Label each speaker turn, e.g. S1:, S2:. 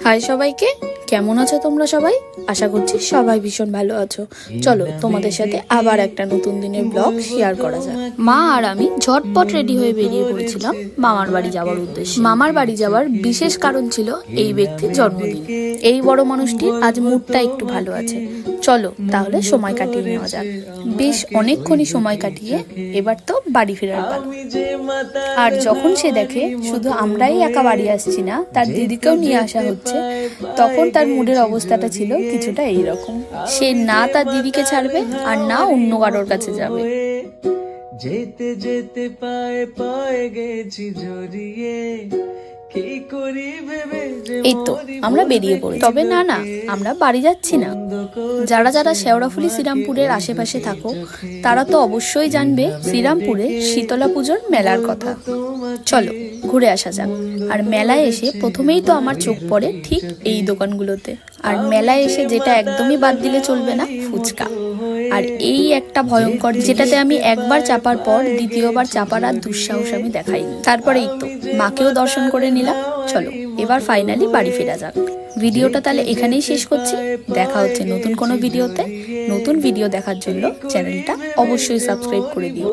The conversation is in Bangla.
S1: হাই সবাইকে, কেমন আছো তোমরা সবাই? আশা করছি সবাই ভীষণ ভালো আছো। চলো তোমাদের সাথে আবার একটা নতুন দিনের ব্লগ শেয়ার করা যাক। মা আর আমি ঝটপট রেডি হয়ে বেরিয়ে পড়েছিলাম মামার বাড়ি যাওয়ার উদ্দেশ্যে। মামার বাড়ি যাওয়ার বিশেষ কারণ ছিল এই ব্যক্তির জন্মদিন। এই বড় মানুষটির আজ মুডটা একটু ভালো আছে। চলো তাহলে সময় কাটিয়ে নেওয়া যাক। বেশ অনেকক্ষণই সময় কাটিয়ে এবার তো বাড়ি ফেরার পালা। আর যখন সে দেখে শুধু আমরাই একা বাড়ি আসছি না, তার দিদিকেও নিয়ে আসা হচ্ছে, তখন তার মুডের অবস্থাটা ছিল কিছুটা এইরকম। সে না তার দিদিকে ছাড়বে আর না অন্য কারোর কাছে যাবে।
S2: যেতে যেতে পায়ে পায়ে গেছি জড়িয়ে, কি করি ভেবে যে
S1: এই তো আমরা বেরিয়ে পড়ি। তবে না না, আমরা বাড়ি যাচ্ছি না। যারা যারা শেওড়াফুলি শ্রীরামপুরের আশেপাশে থাকো তারা তো অবশ্যই জানবে শ্রীরামপুরে শীতলা পুজোর মেলার কথা। চলো ঘুরে আসা যাক। আর মেলায় এসে প্রথমেই তো আমার চোখ পড়ে ঠিক এই দোকানগুলোতে। আর মেলায় এসে যেটা একদমই বাদ দিলে চলবে না, ফুচকা। আর এই একটা ভয়ঙ্কর, যেটাতে আমি একবার চাপার পর দ্বিতীয়বার চাপার আর দুঃসাহস আমি দেখাইনি। তারপরেই তো মাকেও দর্শন করে নিলাম। চলো এবার ফাইনালি বাড়ি ফেরা যাক। ভিডিওটা তাহলে এখানেই শেষ করছি। দেখা হচ্ছে নতুন কোনো ভিডিওতে। নতুন ভিডিও দেখার জন্য চ্যানেলটা অবশ্যই সাবস্ক্রাইব করে দিও।